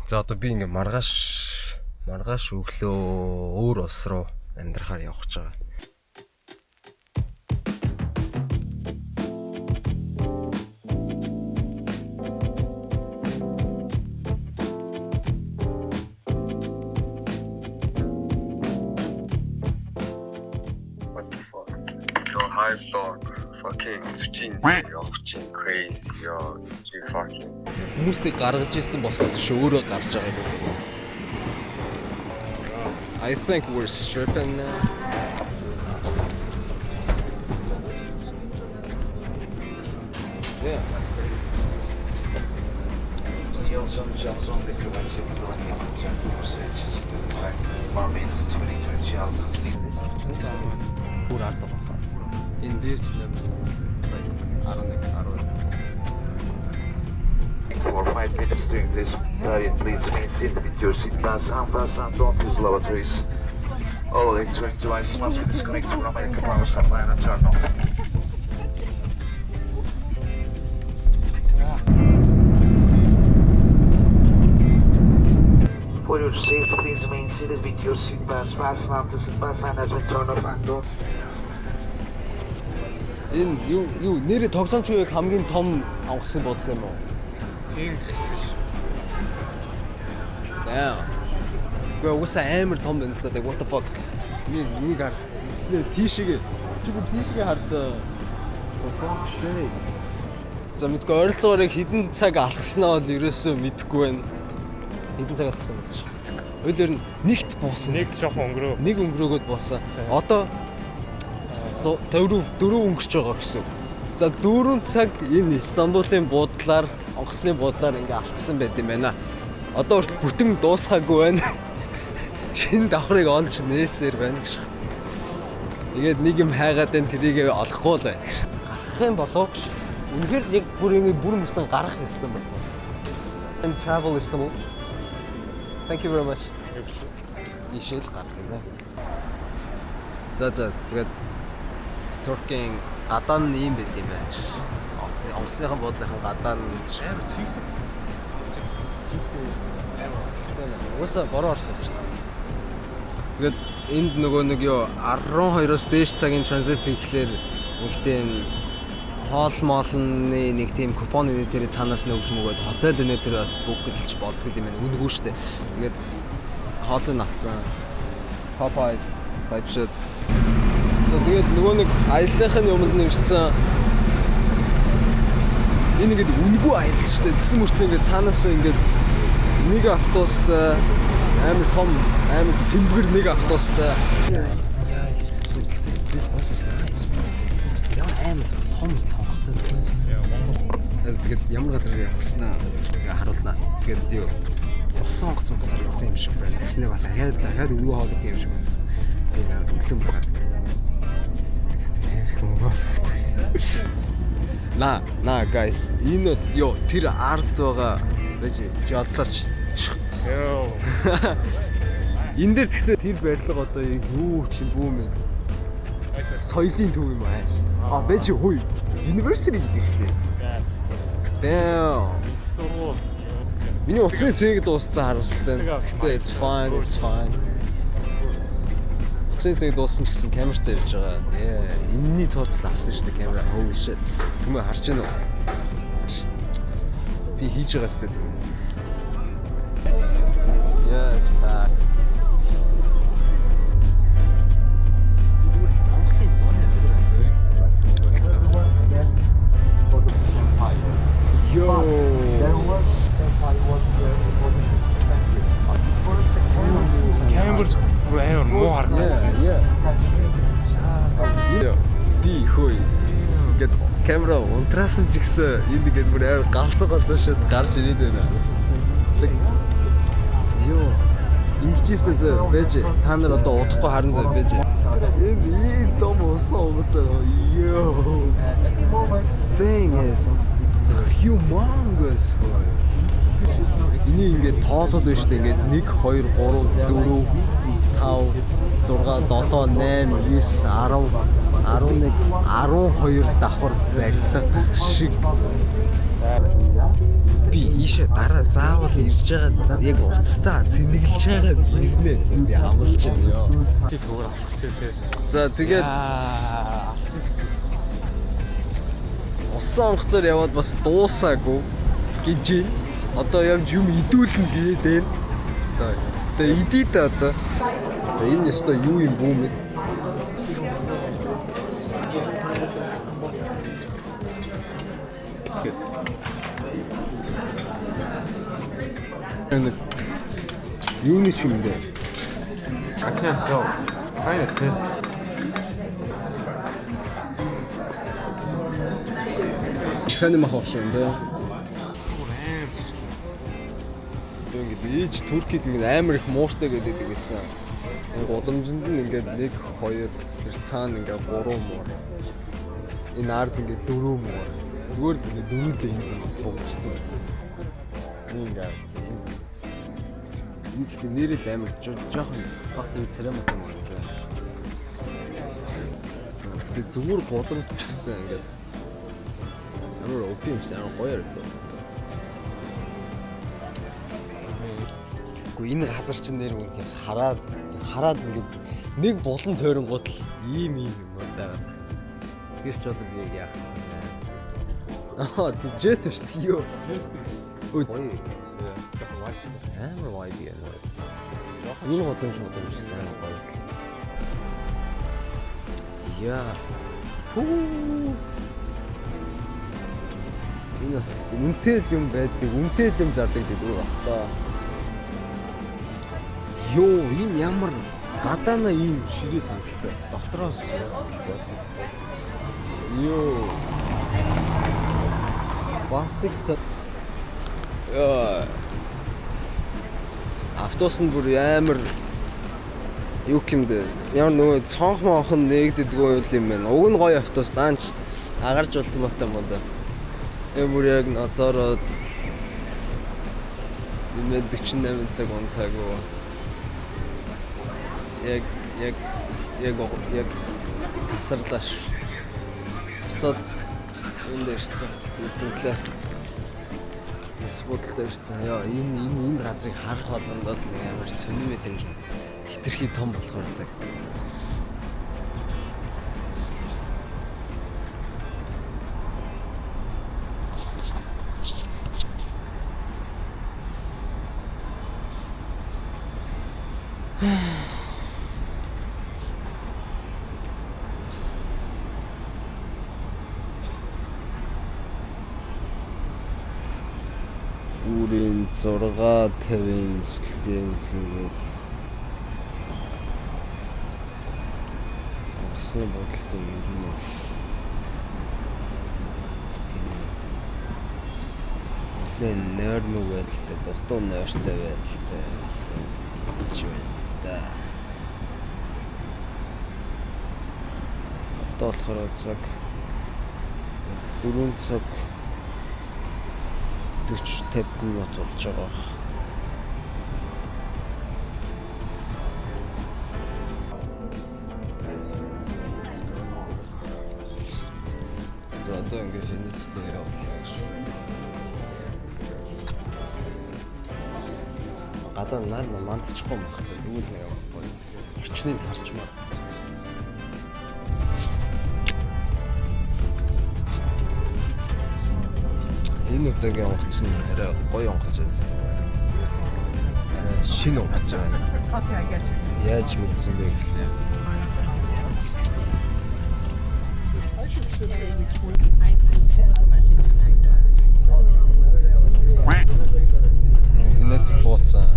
За одоо би ингээ маргааш өглөө өөр улс руу амьдрахаар явах гэж байгаа. High vlog fucking зүчин явах чинь crazy yo зүчин fucking Хүмүүсийг гаргаж ирсэн болохоос ш өөрөө гарч байгаа юм. I think we're stripping now. Yeah. Бүр ард байгаа. Энэ дээр For 5 minutes during this period, please remain seated with your seatbelts and don't use lavatories. All electronic devices must be disconnected from the power supply and turned off. For your safety, please remain seated with your seatbelts fastened until the seatbelt sign has been turned off and don't. Энэ юу нэрээ тоглоомч үеиг хамгийн том онгоцны бодол юм уу? Тийм хэвчээ шүү. Яа. Гэхдээ уусаа амар том байна л да. What the fuck? Энийг хар. Тийшээ хардаа. Fuck shit. За мэдгүй ойролцоогоор хідэн цаг алгаснаа бол ерөөсөө мэдэхгүй байна. Хідэн цаг алгасан бол шүү. Ойлоор нь нэгт буусан. Нэг жоохон өнгөрөө. Нэг өнгөрөөгөөд буусан. Одоо 4 өнгөрч байгаа гэсэн. За 4 цаг энэ Стамбулын буудлаар, онгоцны буудлаар ингээ алхсан байт юм байна. Одоо хүртэл бүтэн дуусгаагүй байна. Шинэ давхрыг олж нээсээр байна гэж. Тэгээд нэг юм хайгаад энэ тэрийг олохгүй л байна. Гарах юм болов гэж. Үнэхээр яг бүр мөсөн гарах юм болов. And travel Istanbul. Thank you very much. Ишэл гарах гинэ. За тэгээд Туркийн гадаа нь юм байт юм байна. Онгоцныхан буудлынхан гадаа нь Амар чигсэн. Уусаа бороо орсон юм шиг. Тэгээд энд нөгөө нэг юу 12-оос дээш цагийн транзит хийхлээр нэг тийм хоол-моолны нэг тийм купоны нэтээр цаанаас нь өгч мөгөөд хотел нэтээр бас бүгэлж болдгоо юм байна. Үнэгүй шүү дээ. Тэгээд хоолыг авцсан. Popeyes type shit. За тэгээд нөгөө нэг аяллахын юмд нь ирсэн. Энэ ингээд үнэгүй аялал шүү дээ. Тэгсэн мөртлөө ингээд цаанаас ингээд нэг автобустай амар том амар цэмбэр нэг автобустай. This bus is nice. Яа амар том цонхтой. Тэгээд ямар газар явах гэснаа ингээ харуулнаа. Тэгээд юу усан онгоц явах юм шиг байна. Тэгснээ бас дахиад өнгөө хоолох юм шиг байна. Тийм амар үлэм байгаа. На guys энэ юу тэр ард байгаа байж жадлаач. Йоо. Энэ дээр тэгтээ тэр барилга одоо юу ч юм бүү мэн. Соёлын төв юм ааш. Байж хөөе. University гэж шүү дээ. Damn. Сургууль. Миний утасны цэгийг дууссан харамсалтай. Гэтэ it's fine. Утасны цэгийг дууссан ч гэсэн камертай явж байгаа. Энэний тоотал авсан шүү дээ камера. Holy shit. Түмээ харж байна уу? Би хийж байгаа сте тийм. Yeah, it's packed. Yo. Камер амар муу харагдаж. Би хөөе. Ингээд камера унтраасан ч гэсэн энд ингээд бүр амар галзуу шат гарч ирээд байна. Йоо. Ингэжсэн зэ байж та нар одоо удахгүй харан зэ байж. Энэ ийм том усан угацаа. Йоо. Thing is humongous. Энийг ингээд тоолол байна шүү дээ. Ингээд 1 2 3 4 5 6 7 8 9 10 11 12 давхар барилга шиг Би ийшээ дараа заавал ирж байгаа яг уцтаа цэнэглэж байгаа нь ирнэ. Би амлаж байна ёо. Тэг өөр авчихлээ те. За тэгээд усан онгоцоор яваад бас дуусаагүй гэж байна. Одоо явж юм идүүлнэ гээд байна. Одоо идээ та одоо. За энэ өстой юу юм бүү мэд. Энэ юуны ч юм бэ? I can't tell. Kind of this. Хань махаш юм бэ? Ингээд ээж Туркид ингээд амар их мууртай гэдэг байсан. Гудамжинд нь ингээд 1 2 тэр цаана ингээд 3 муур. Энэ ард ингээд 4 муур. Зүгээр л ингээд дөрүлээ энд цугчсан байна. Ингээд энэ нэрэл амар жоохон багт церемонь юм байна. Тэгээд зүгээр гудамж гэсэн ингээд амар опимс амар гоё юм. Энэ газар чинь нэр үнэхээр хараад ингээд нэг булан тойронгууд л ийм юм байна. Тэр ч одоо би яах вэ? Тэг жет биш юу? Амар вайд яа. Энэ годомж гэсэн амар гоё. Яа. Энэ үнэтэй юм байдаг, үнэтэй юм задаг гэдэг үү бах. Йоо, энэ ямар гадаана ийм ширээ санагдав. Доктороос байсан. Йоо. Басик автобус нь бүр амар юу гэмдэ. Ямар нөгөө цонх монхон нэгддэггүй юм байна. Уг нь гоё автобус даанч агарч болтмотой юм да. Бүр яг нацаараад 48 цаг унтаагүй. Яг тасарлааш. Буцаад энд ирсэн. Үлдүүлээ. Спотлоо ирсэн. Яа, энэ газрыг харах болгонд бол амар сонир мэдрэмж хитрхи том болохоор л. Үрийн 650-ын нислэгээ үлээгээд онгоцны бодолтой юм бол тийм нэлээд нойрмог байдалтай, дутуу нойртой байдалтай ч юм да. Одоо болохоор цаг 4 цаг 40-50 минут болж байгаа. За одоо ингээд финитслээ явуулаа гэж. Гадаа нар мандчихгүй махтай тэгвэл нэг гоё. Орчныг харчмаа. Энэ удаагийн онгоц нь арай гоё онгоц байна. Арай шинэ онгоц байна. Яаж мэдсэн бэ гэхлээр Инэц бууцсан.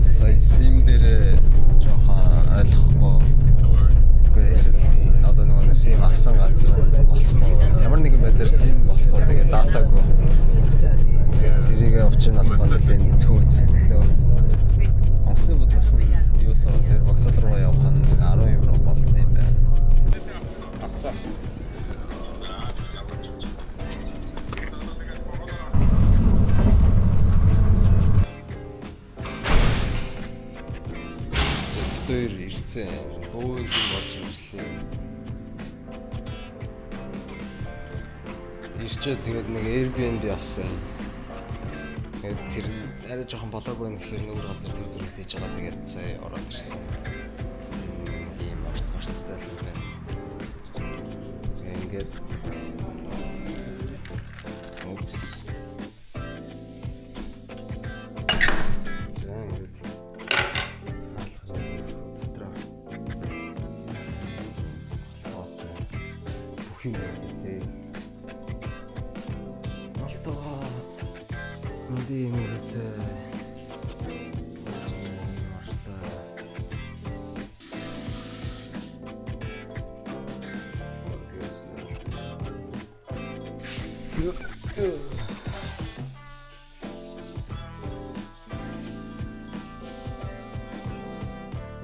Сая сим дээр жоохон ойлгохгүй. Тэгэхгүй эсвэл одоо нөгөө сим авсан газар болохгүй. Ямар нэгэн байдлаар сим болохгүй. Тэгээ датаагүй. Тэрийг учрын албан нэлээд цөөцлөлөө. Онгоцны бодлоос нь юу л тэр вокзал руу явах нь 10 евро болд юм байна. Өөр ирсэн. Бөөн юм болж ирлээ. ирчээ тэгээд нэг Airbnb авсан. Тэгээд тэр арай жоохон болоогүй нэхэр нүүр газар төр хийж байгаа. Тэгээд сая ороод ирсэн. Ийм гарцтай л юм байна. Ингээд Oops. Hindi mo ito.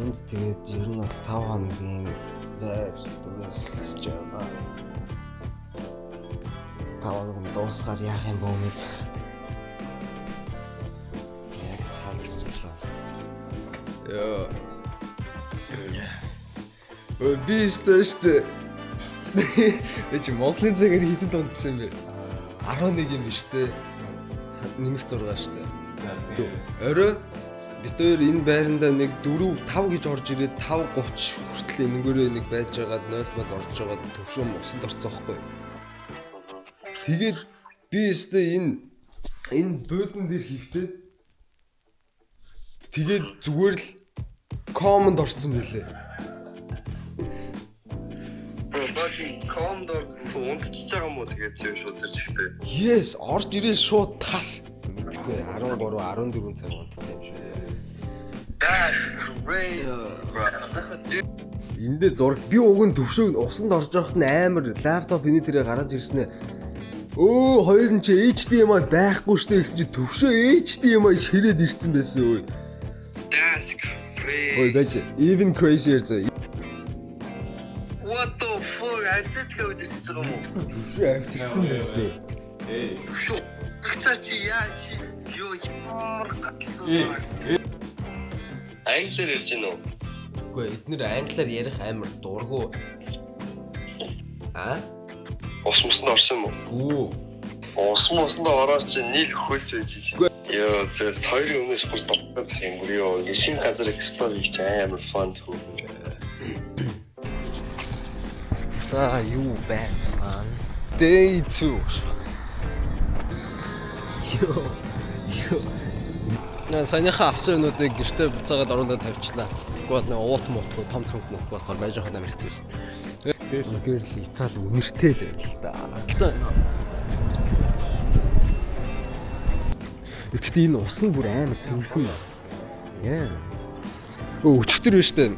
Энд тэгээд ер нь бол 5 хоногийн байр дүрсэж байгаа. 5 хоног нь дуусгаар яах юм бөө мэд. Яг салж өглөө. Яа. Би стэштэй. Эч Монголын цагаар хэдэд унтсан юм бэ? 11 юм биш үү? Нэмэх 6 шүү дээ. Орой бид хоёр энэ байранда нэг 4 5 гэж орж ирээд 5:30 хүртэл энэгээрээ нэг байж байгаад 0 бод орж байгаад төвшөө усанд орцсон байхгүй. Тэгээд би өстө энэ буудан дээр хөвтөд тэгээд зүгээр л команд орсон байлээ. Багийн комдор унтчихж байгаа юм уу тэгээд зөв шууд ирчихтэй. Yes, орж ирээд шууд тас. Мэдгүй 13 14 цаг унтсан юм шүү. That's great. Эндээ зураг би уг нь төвшөөг усанд орж явахт нь амар лаптоп энэ тэрэ гараад ирсэн ээ. Өө хоёр нь чи HDMI байхгүй штэ гэсэн чи төвшөө HDMI ширээд ирсэн байсан өө. That's great. Ой бач even crazier зэ. What the fuck? Арцэтгээ үдэрч байгаа юм уу? Төвшөө авчирсан байсан. Шүү. Гэвч чи яа чи юу ямар гацсан. Англиар ярьж гинөө. Үгүй эднэр англиар ярих амар дургу. А? Ус мусанд орсон юм уу? Гүү. Ус мусанд ороод чи нийл хөөс байж чи. Йоо, зөв хоёрын өмнөөс бүр боддог юм уу? Ингээ шинэ газар explore хийж амар fun түү. За юу байцгаан. Day 2. Йоо. Санийхаа авсан юмнуудыг гэртээ буцаагаад оруулаад тавьчлаа. Тэгвэл нэг уут муутгүй том цүнх мөхгүй болохоор байж байгаа амар хэцүү шүү дээ. Тэгэхээр л Итали үнэртэй л байл л да. Гэхдээ энэ ус нь бүр амар цэвэрхэн байна. Яа. Өчтөр байна шүү дээ.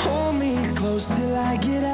Hold me close till I get